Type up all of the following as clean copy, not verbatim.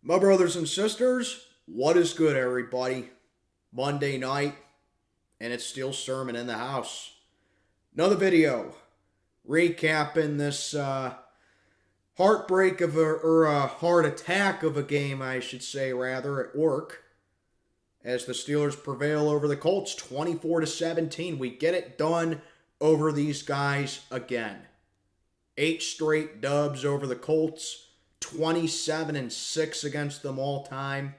My brothers and sisters, what is good, everybody? Monday night, and it's still Sermon in the house. Another video recapping this heartbreak or a heart attack of a game, I should say, rather, at work. As the Steelers prevail over the Colts 24-17. We get it done over these guys again. 8 straight dubs over the Colts. 27-6 against them all time.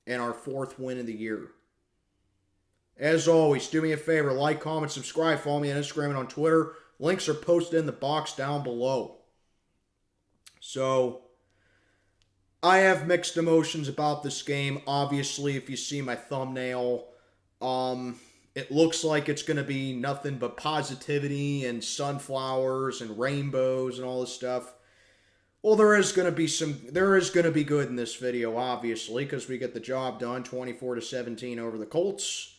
And our 4th win of the year. As always, do me a favor. Like, comment, subscribe. Follow me on Instagram and on Twitter. Links are posted in the box down below. So, I have mixed emotions about this game. Obviously, if you see my thumbnail, it looks like it's going to be nothing but positivity and sunflowers and rainbows and all this stuff. Well, there is going to be good in this video, obviously, because we get the job done 24-17 over the Colts.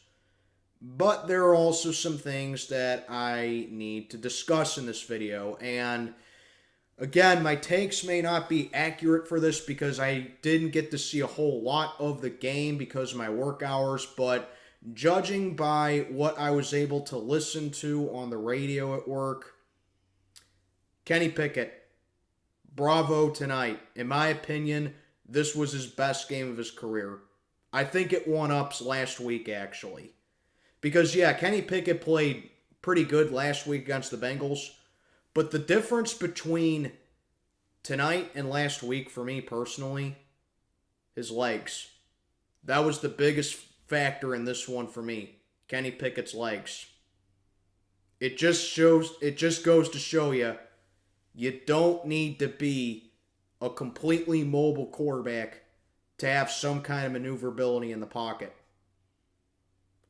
But there are also some things that I need to discuss in this video. And again, my takes may not be accurate for this because I didn't get to see a whole lot of the game because of my work hours. But judging by what I was able to listen to on the radio at work, Kenny Pickett, bravo tonight. In my opinion, this was his best game of his career. I think it one-ups last week, actually. Because, yeah, Kenny Pickett played pretty good last week against the Bengals. But the difference between tonight and last week, for me personally, his legs. That was the biggest factor in this one for me. Kenny Pickett's legs. It just goes to show you, you don't need to be a completely mobile quarterback to have some kind of maneuverability in the pocket.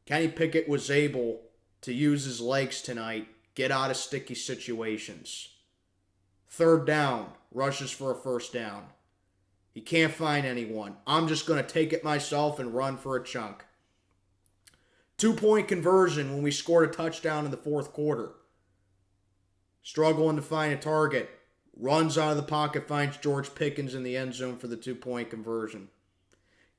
Kenny Pickett was able to use his legs tonight, get out of sticky situations. 3rd down, rushes for a 1st down. He can't find anyone. I'm just going to take it myself and run for a chunk. 2-point conversion when we scored a touchdown in the 4th quarter. Struggling to find a target. Runs out of the pocket, finds George Pickens in the end zone for the 2-point conversion.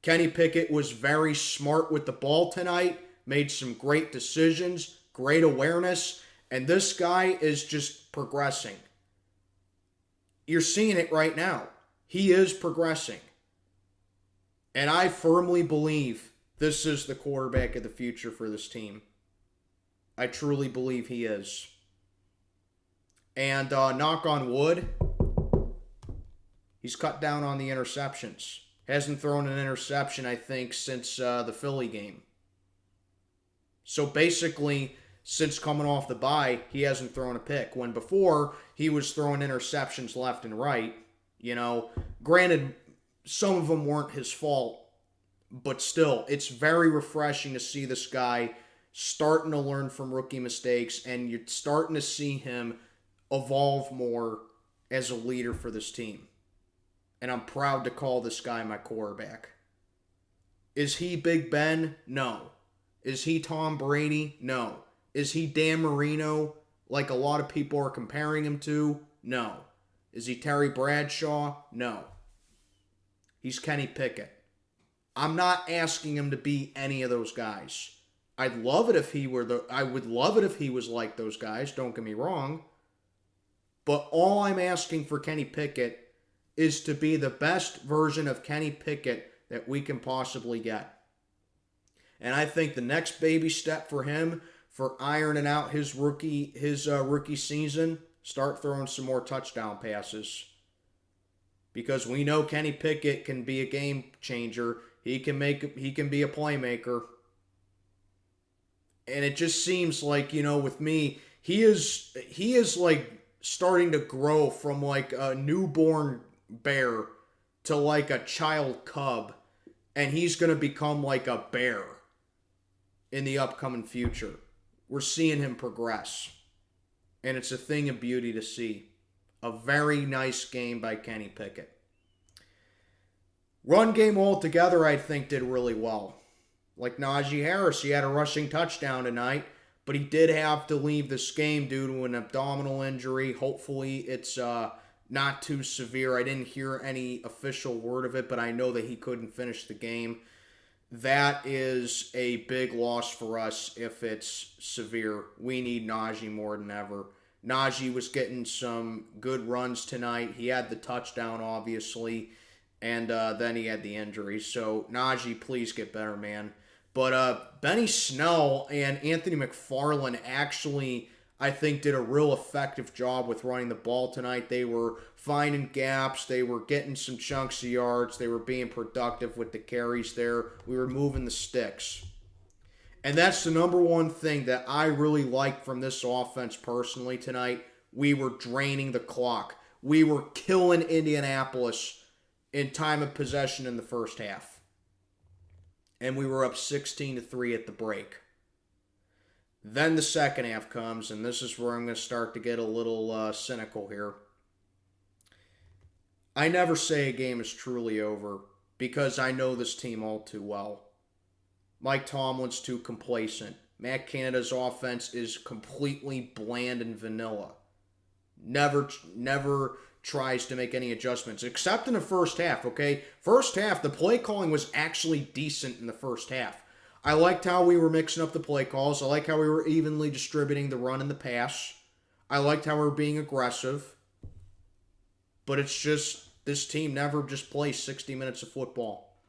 Kenny Pickett was very smart with the ball tonight. Made some great decisions, great awareness, and this guy is just progressing. You're seeing it right now. He is progressing. And I firmly believe this is the quarterback of the future for this team. I truly believe he is. And knock on wood, he's cut down on the interceptions. Hasn't thrown an interception, I think, since the Philly game. So basically, since coming off the bye, he hasn't thrown a pick. When before, he was throwing interceptions left and right. You know, granted, some of them weren't his fault. But still, it's very refreshing to see this guy starting to learn from rookie mistakes. And you're starting to see him evolve more as a leader for this team. And I'm proud to call this guy my quarterback. Is he Big Ben? No. Is he Tom Brady? No. Is he Dan Marino, like a lot of people are comparing him to? No. Is he Terry Bradshaw? No. He's Kenny Pickett. I'm not asking him to be any of those guys. I would love it if he was like those guys, don't get me wrong. But all I'm asking for Kenny Pickett is to be the best version of Kenny Pickett that we can possibly get. And I think the next baby step for him, for ironing out his rookie season, start throwing some more touchdown passes. Because we know Kenny Pickett can be a game changer. He can be a playmaker. And it just seems like, with me, he is like starting to grow from like a newborn bear to like a child cub. And he's going to become like a bear in the upcoming future. We're seeing him progress. And it's a thing of beauty to see. A very nice game by Kenny Pickett. Run game altogether, I think, did really well. Like Najee Harris, he had a rushing touchdown tonight, but he did have to leave this game due to an abdominal injury. Hopefully it's not too severe. I didn't hear any official word of it, but I know that he couldn't finish the game. That is a big loss for us if it's severe. We need Najee more than ever. Najee was getting some good runs tonight. He had the touchdown, obviously, and then he had the injury. So, Najee, please get better, man. But Benny Snell and Anthony McFarland actually, I think, did a real effective job with running the ball tonight. They were finding gaps. They were getting some chunks of yards. They were being productive with the carries there. We were moving the sticks. And that's the number one thing that I really liked from this offense personally tonight. We were draining the clock. We were killing Indianapolis in time of possession in the first half. And we were up 16-3 at the break. Then the second half comes, and this is where I'm going to start to get a little cynical here. I never say a game is truly over because I know this team all too well. Mike Tomlin's too complacent. Matt Canada's offense is completely bland and vanilla. Never tries to make any adjustments, except in the first half, okay? First half, the play calling was actually decent in the first half. I liked how we were mixing up the play calls. I liked how we were evenly distributing the run and the pass. I liked how we were being aggressive. But it's just, this team never just plays 60 minutes of football.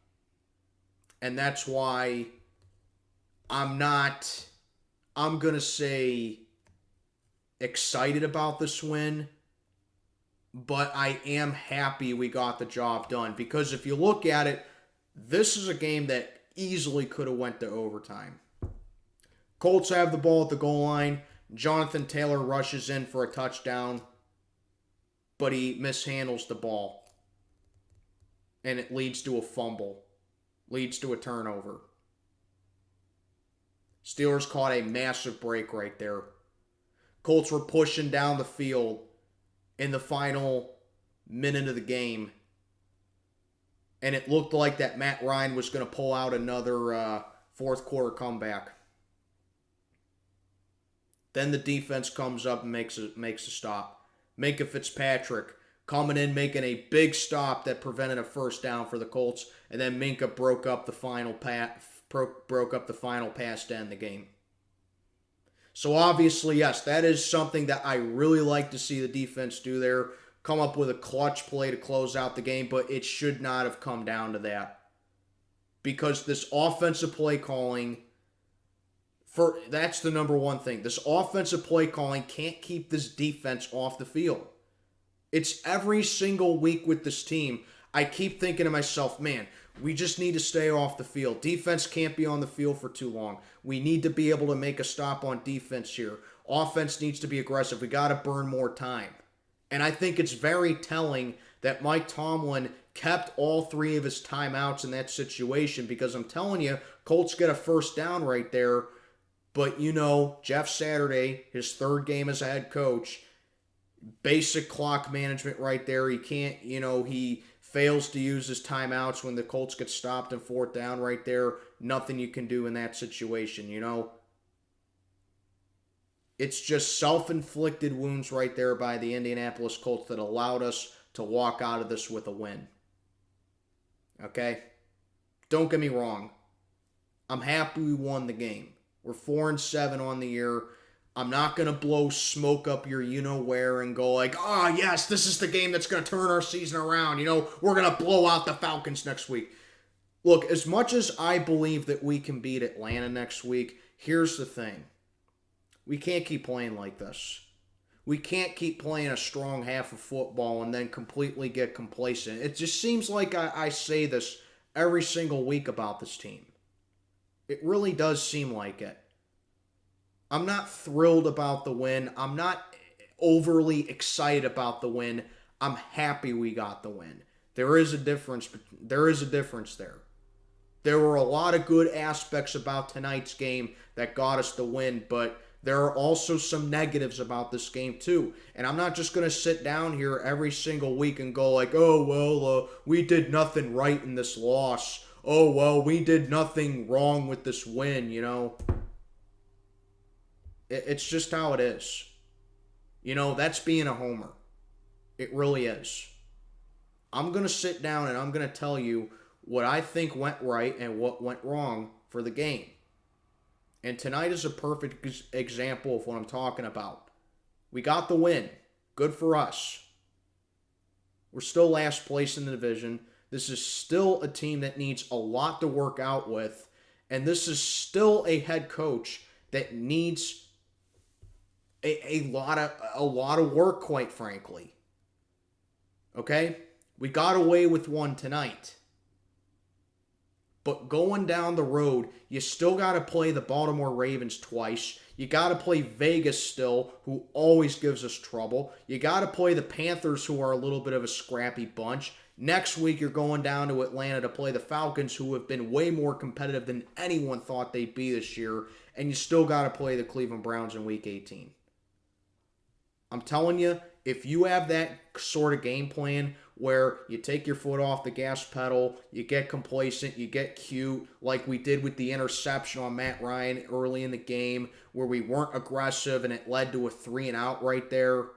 And that's why I'm going to say excited about this win. But I am happy we got the job done. Because if you look at it, this is a game that easily could have went to overtime. Colts have the ball at the goal line. Jonathan Taylor rushes in for a touchdown, but he mishandles the ball. And it leads to a fumble. Leads to a turnover. Steelers caught a massive break right there. Colts were pushing down the field in the final minute of the game. And it looked like that Matt Ryan was going to pull out another fourth quarter comeback. Then the defense comes up and makes a stop. Minka Fitzpatrick coming in, making a big stop that prevented a first down for the Colts. And then Minka broke up the final pass to end the game. So obviously, yes, that is something that I really like to see the defense do there. Come up with a clutch play to close out the game, but it should not have come down to that. Because this offensive play calling, that's the number one thing. This offensive play calling can't keep this defense off the field. It's every single week with this team. I keep thinking to myself, man, we just need to stay off the field. Defense can't be on the field for too long. We need to be able to make a stop on defense here. Offense needs to be aggressive. We got to burn more time. And I think it's very telling that Mike Tomlin kept all three of his timeouts in that situation because I'm telling you, Colts get a first down right there. But, Jeff Saturday, his third game as a head coach, basic clock management right there. He can't, he fails to use his timeouts when the Colts get stopped in fourth down right there. Nothing you can do in that situation, It's just self-inflicted wounds right there by the Indianapolis Colts that allowed us to walk out of this with a win. Okay? Don't get me wrong. I'm happy we won the game. We're 4-7 on the year. I'm not going to blow smoke up your you-know-where and go like, oh, yes, this is the game that's going to turn our season around. We're going to blow out the Falcons next week. Look, as much as I believe that we can beat Atlanta next week, here's the thing. We can't keep playing like this. We can't keep playing a strong half of football and then completely get complacent. It just seems like I say this every single week about this team. It really does seem like it. I'm not thrilled about the win. I'm not overly excited about the win. I'm happy we got the win. There is a difference. There is a difference there. There were a lot of good aspects about tonight's game that got us the win, but there are also some negatives about this game too. And I'm not just going to sit down here every single week and go like, oh, well, we did nothing right in this loss. Oh, well, we did nothing wrong with this win, It's just how it is. That's being a homer. It really is. I'm going to sit down and I'm going to tell you what I think went right and what went wrong for the game. And tonight is a perfect example of what I'm talking about. We got the win. Good for us. We're still last place in the division. This is still a team that needs a lot to work out with. And this is still a head coach that needs a lot of work, quite frankly. Okay? We got away with one tonight. But going down the road, you still got to play the Baltimore Ravens twice. You got to play Vegas still, who always gives us trouble. You got to play the Panthers, who are a little bit of a scrappy bunch. Next week, you're going down to Atlanta to play the Falcons, who have been way more competitive than anyone thought they'd be this year. And you still got to play the Cleveland Browns in Week 18. I'm telling you, if you have that sort of game plan where you take your foot off the gas pedal, you get complacent, you get cute, like we did with the interception on Matt Ryan early in the game, where we weren't aggressive and it led to a 3-and-out right there.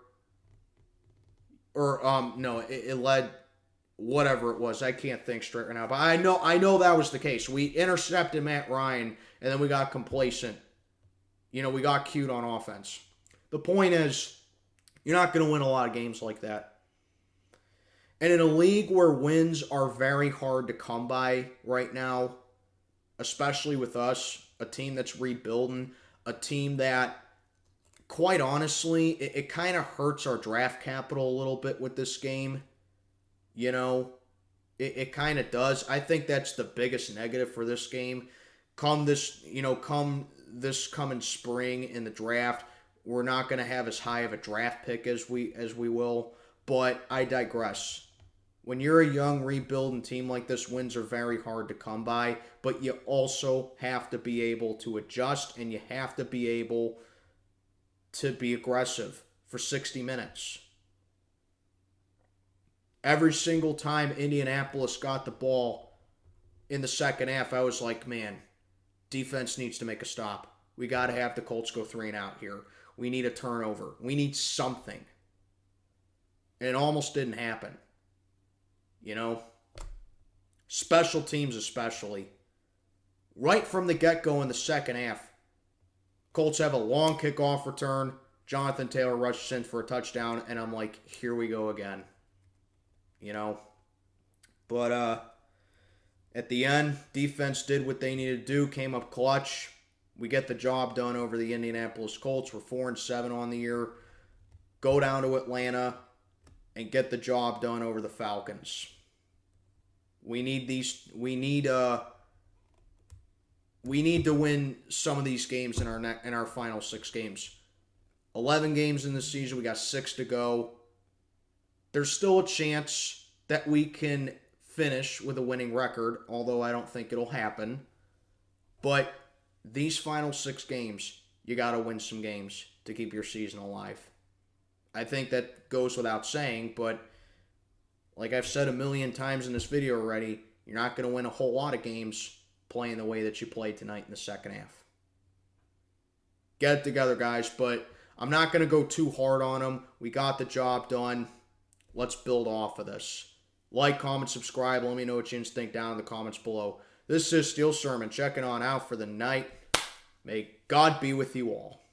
Or, no, it led, whatever it was. I can't think straight right now. But I know that was the case. We intercepted Matt Ryan, and then we got complacent. You know, we got cute on offense. The point is, you're not going to win a lot of games like that. And in a league where wins are very hard to come by right now, especially with us, a team that's rebuilding, a team that, quite honestly, it kind of hurts our draft capital a little bit with this game. You know, it kind of does. I think that's the biggest negative for this game. Come this coming spring in the draft, we're not going to have as high of a draft pick as we will, but I digress. When you're a young rebuilding team like this, wins are very hard to come by, but you also have to be able to adjust and you have to be able to be aggressive for 60 minutes. Every single time Indianapolis got the ball in the second half, I was like, man, defense needs to make a stop. We got to have the Colts go 3-and-out here. We need a turnover. We need something. And it almost didn't happen. You know? Special teams especially. Right from the get-go in the second half, Colts have a long kickoff return. Jonathan Taylor rushes in for a touchdown, and I'm like, here we go again. You know? But at the end, defense did what they needed to do, came up clutch. We get the job done over the Indianapolis Colts. We're 4-7 on the year. Go down to Atlanta and get the job done over the Falcons. We need to win some of these games in our final 6 games. 11 games in the season. We got 6 to go. There's still a chance that we can finish with a winning record, although I don't think it'll happen. But these final 6 games, you got to win some games to keep your season alive. I think that goes without saying, but like I've said a million times in this video already, you're not going to win a whole lot of games playing the way that you played tonight in the second half. Get it together, guys, but I'm not going to go too hard on them. We got the job done. Let's build off of this. Like, comment, subscribe. Let me know what you think down in the comments below. This is Steel Sermon checking on out for the night. May God be with you all.